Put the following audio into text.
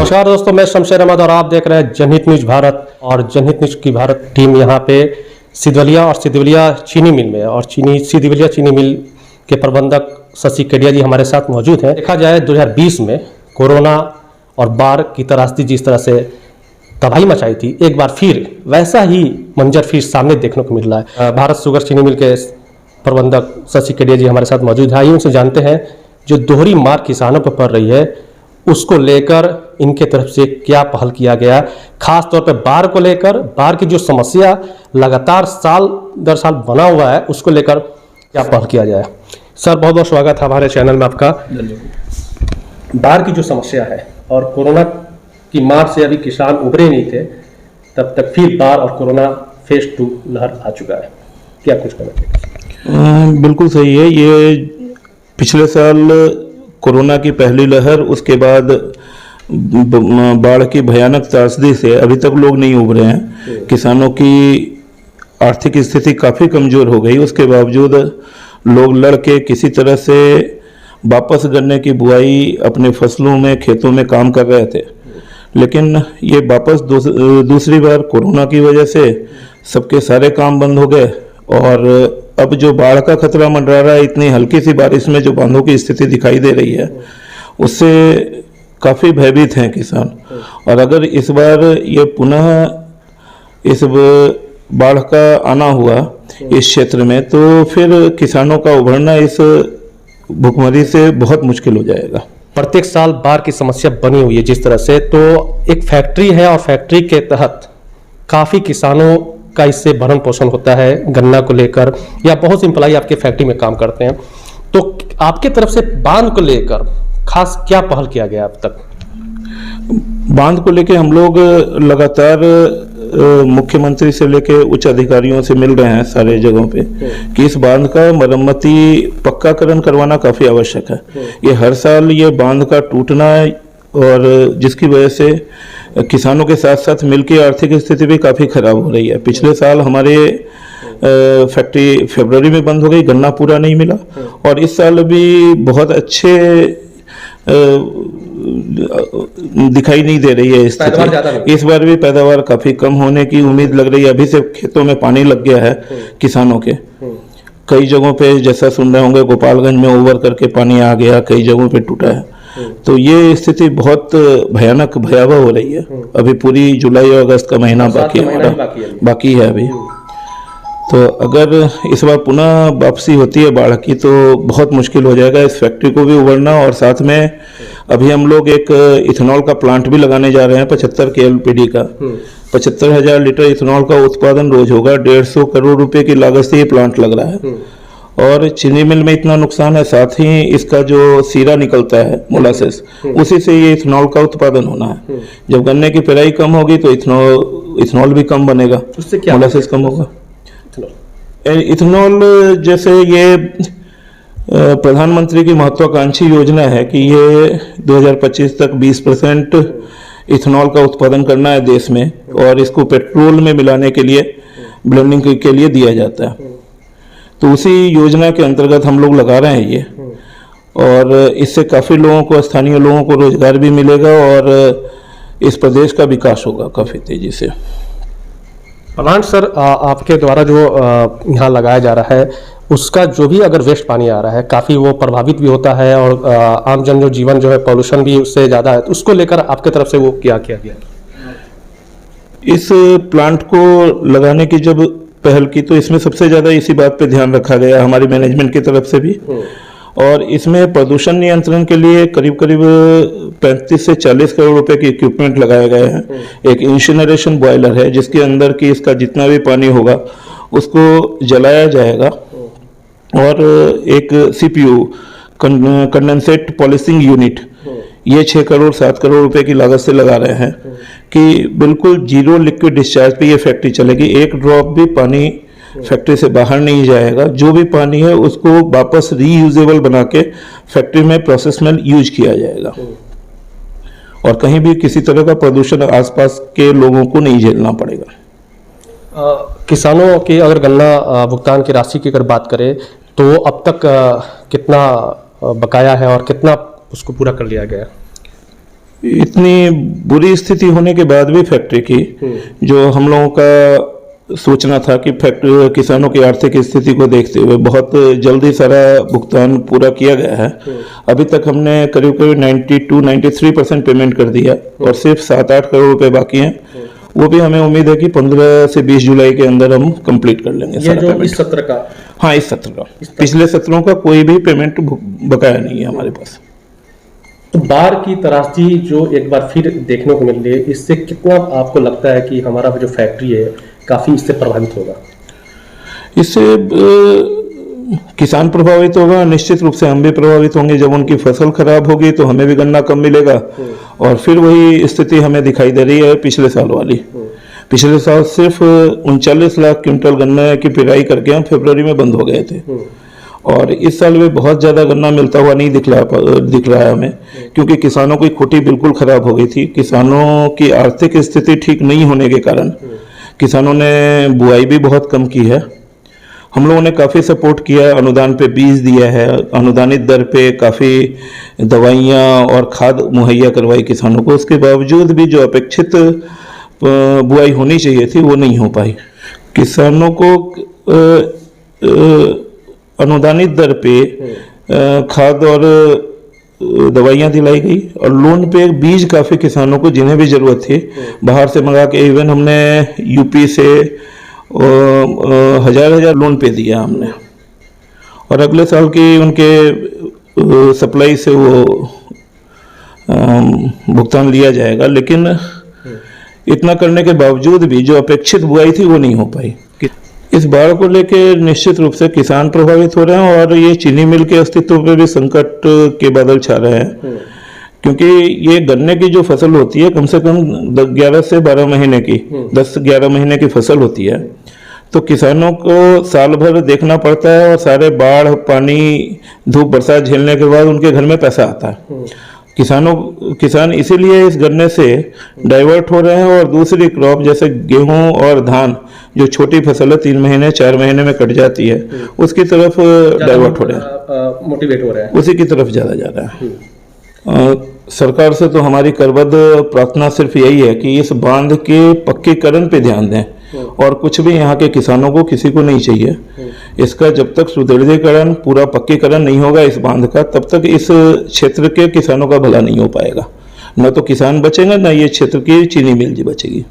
नमस्कार दोस्तों, मैं शमशेर अहमद और आप देख रहे हैं जनहित न्यूज भारत। और जनहित न्यूज की भारत टीम यहाँ पे सिद्धवलिया और सिद्धवलिया चीनी मिल में और सिद्धवलिया चीनी मिल के प्रबंधक शशि केडिया जी हमारे साथ मौजूद हैं। देखा जाए 2020 में कोरोना और बाढ़ की त्रासदी जिस तरह से तबाही मचाई थी, एक बार फिर वैसा ही मंजर फिर सामने देखने को मिल रहा है। भारत शुगर चीनी मिल के प्रबंधक शशि केडिया जी हमारे साथ मौजूद है। आइए उनसे जानते हैं जो दोहरी मार किसानों पर पड़ रही है उसको लेकर इनके तरफ से क्या पहल किया गया, खास तौर पर बाढ़ को लेकर, बाढ़ की जो समस्या लगातार साल दर साल बना हुआ है उसको लेकर क्या पहल किया जाए। सर, बहुत बहुत स्वागत है हमारे चैनल में आपका। बाढ़ की जो समस्या है और कोरोना की मार से अभी किसान उभरे नहीं थे, तब तक फिर बाढ़ और कोरोना फेज 2 लहर आ चुका है, क्या कुछ कहना चाहिए? बिल्कुल सही है। ये पिछले साल कोरोना की पहली लहर, उसके बाद बाढ़ की भयानक त्रासदी से अभी तक लोग नहीं उभरे हैं। किसानों की आर्थिक स्थिति काफ़ी कमज़ोर हो गई, उसके बावजूद लोग लड़ के किसी तरह से वापस गन्ने की बुआई अपने फसलों में, खेतों में काम कर रहे थे। लेकिन ये वापस दूसरी बार कोरोना की वजह से सबके सारे काम बंद हो गए और अब जो बाढ़ का खतरा मंडरा रहा है, इतनी हल्की सी बारिश में जो बांधों की स्थिति दिखाई दे रही है, उससे काफ़ी भयभीत हैं किसान। और अगर इस बार ये पुनः इस बाढ़ का आना हुआ इस क्षेत्र में, तो फिर किसानों का उभरना इस भुखमरी से बहुत मुश्किल हो जाएगा। प्रत्येक साल बाढ़ की समस्या बनी हुई है जिस तरह से, तो एक फैक्ट्री है और फैक्ट्री के तहत काफ़ी किसानों का इससे भरण पोषण होता है गन्ना को लेकर, या बहुत से एम्प्लॉय आपके फैक्ट्री में काम करते हैं। तो आपके तरफ से बांध को लेकर खास क्या पहल किया गया अब तक? बांध को लेकर हम लोग लगातार मुख्यमंत्री से लेकर उच्च अधिकारियों से मिल रहे हैं सारे जगहों पे कि इस बांध का मरम्मती पक्काकरण करवाना काफ़ी आवश्यक है। ये हर साल ये बांध का टूटना और जिसकी वजह से किसानों के साथ साथ मिल की आर्थिक स्थिति भी काफ़ी खराब हो रही है। पिछले साल हमारे फैक्ट्री फरवरी में बंद हो गई, गन्ना पूरा नहीं मिला। और इस साल भी बहुत अच्छे दिखाई नहीं दे रही है स्थिति। इस बार भी पैदावार काफ़ी कम होने की उम्मीद लग रही है। अभी से खेतों में पानी लग गया है किसानों के। कई जगहों पे जैसा सुन रहे होंगे, गोपालगंज में ओवर करके पानी आ गया, कई जगहों पे टूटा है। तो ये स्थिति बहुत भयानक भयावह हो रही है। अभी पूरी जुलाई और अगस्त का महीना बाकी है अभी। तो अगर इस बार पुनः वापसी होती है बाढ़ की, तो बहुत मुश्किल हो जाएगा इस फैक्ट्री को भी उभरना। और साथ में अभी हम लोग एक इथेनॉल का प्लांट भी लगाने जा रहे हैं, 75 KLPD का। 75,000 लीटर इथेनॉल का उत्पादन रोज होगा। 150 करोड़ रुपए की लागत से ये प्लांट लग रहा है। और चीनी मिल में इतना नुकसान है, साथ ही इसका जो सीरा निकलता है मोलासेस, उसी से ये इथेनॉल का उत्पादन होना है। जब गन्ने की पेराई कम होगी तो इथेनॉल भी कम बनेगा, मोलासेस कम होगा। इथेनॉल जैसे ये प्रधानमंत्री की महत्वाकांक्षी योजना है कि ये 2025 तक 20% इथेनॉल का उत्पादन करना है देश में, और इसको पेट्रोल में मिलाने के लिए, ब्लेंडिंग के लिए दिया जाता है। तो उसी योजना के अंतर्गत हम लोग लगा रहे हैं ये, और इससे काफ़ी लोगों को, स्थानीय लोगों को रोजगार भी मिलेगा और इस प्रदेश का विकास होगा काफ़ी तेजी से। प्लांट सर आपके द्वारा जो यहाँ लगाया जा रहा है, उसका जो भी अगर वेस्ट पानी आ रहा है काफ़ी वो प्रभावित भी होता है और आम जन जो जीवन जो है पॉल्यूशन भी उससे ज़्यादा है, तो उसको लेकर आपके तरफ से वो क्या किया गया? इस प्लांट को लगाने की जब पहल की तो इसमें सबसे ज़्यादा इसी बात पे ध्यान रखा गया हमारी मैनेजमेंट की तरफ से भी। और इसमें प्रदूषण नियंत्रण के लिए करीब 35 से 40 करोड़ रुपए के इक्विपमेंट लगाए गए हैं। एक इंसिनरेशन बॉयलर है जिसके अंदर की इसका जितना भी पानी होगा उसको जलाया जाएगा, और एक CPU कंडेंसेट पॉलिशिंग यूनिट, ये 6 करोड़ 7 करोड़ रुपए की लागत से लगा रहे हैं कि बिल्कुल जीरो लिक्विड डिस्चार्ज पे ये फैक्ट्री चलेगी। एक ड्रॉप भी पानी फैक्ट्री से बाहर नहीं जाएगा। जो भी पानी है उसको वापस रीयूजेबल बना के फैक्ट्री में प्रोसेस में यूज किया जाएगा, और कहीं भी किसी तरह का प्रदूषण आसपास के लोगों को नहीं झेलना पड़ेगा। किसानों की अगर गन्ना भुगतान की राशि की अगर बात करें तो अब तक कितना बकाया है और कितना उसको पूरा कर लिया गया? इतनी बुरी स्थिति होने के बाद भी फैक्ट्री की जो हम लोगों का सोचना था कि फैक्ट्री किसानों की आर्थिक स्थिति को देखते हुए बहुत जल्दी सारा भुगतान पूरा किया गया है। अभी तक हमने करीब करीब 92-93% पेमेंट कर दिया और सिर्फ 7-8 करोड़ रुपए बाकी हैं। वो भी हमें उम्मीद है कि 15 से 20 जुलाई के अंदर हम कंप्लीट कर लेंगे। ये जो इस सत्र का, हाँ इस सत्र का, पिछले सत्रों का कोई भी पेमेंट बकाया नहीं है हमारे पास। तो बाढ़ की त्रासदी जो एक बार फिर देखने को मिल रही है, इससे कितना आपको लगता है कि हमारा जो फैक्ट्री है काफी इससे प्रभावित होगा? इससे किसान प्रभावित होगा, निश्चित रूप से हम भी प्रभावित होंगे। जब उनकी फसल खराब होगी तो हमें भी गन्ना कम मिलेगा और फिर वही स्थिति हमें दिखाई दे रही है पिछले साल वाली। पिछले साल सिर्फ 39 लाख क्विंटल गन्ने की पिराई करके हम फरवरी में बंद हो गए थे और इस साल भी बहुत ज़्यादा गन्ना मिलता हुआ नहीं दिख रहा है हमें, क्योंकि किसानों की खुटी बिल्कुल खराब हो गई थी। किसानों की आर्थिक स्थिति ठीक नहीं होने के कारण किसानों ने बुआई भी बहुत कम की है। हम लोगों ने काफ़ी सपोर्ट किया, अनुदान पे बीज दिया है, अनुदानित दर पे काफ़ी दवाइयाँ और खाद मुहैया करवाई किसानों को। उसके बावजूद भी जो अपेक्षित बुआई होनी चाहिए थी वो नहीं हो पाई। किसानों को अनुदानित दर पे खाद और दवाइयाँ दिलाई गई और लोन पे बीज काफ़ी किसानों को जिन्हें भी ज़रूरत थी बाहर से मंगा के, इवन हमने यूपी से हजार लोन पे दिया हमने और अगले साल की उनके सप्लाई से वो भुगतान लिया जाएगा। लेकिन इतना करने के बावजूद भी जो अपेक्षित बुआई थी वो नहीं हो पाई। इस बाढ़ को लेके निश्चित रूप से किसान प्रभावित हो रहे हैं और ये चीनी मिल के अस्तित्व पे भी संकट के बादल छा रहे हैं, क्योंकि ये गन्ने की जो फसल होती है कम से कम 11 से 12 महीने की 10-11 महीने की फसल होती है। तो किसानों को साल भर देखना पड़ता है और सारे बाढ़, पानी, धूप, बरसात झेलने के बाद उनके घर में पैसा आता है। किसान इसीलिए इस गन्ने से डाइवर्ट हो रहे हैं और दूसरी क्रॉप जैसे गेहूं और धान जो छोटी फसल है 3 महीने 4 महीने में कट जाती है उसकी तरफ डाइवर्ट हो रहे हैं, मोटिवेट हो रहे हैं, उसी की तरफ ज़्यादा जा रहा है। सरकार से तो हमारी करबद्ध प्रार्थना सिर्फ यही है कि इस बांध के पक्कीकरण पे ध्यान दें और कुछ भी यहाँ के किसानों को किसी को नहीं चाहिए। इसका जब तक सुदृढ़ीकरण, पूरा पक्कीकरण नहीं होगा इस बांध का, तब तक इस क्षेत्र के किसानों का भला नहीं हो पाएगा। न तो किसान बचेगा, न ये क्षेत्र की चीनी मिल जी बचेगी।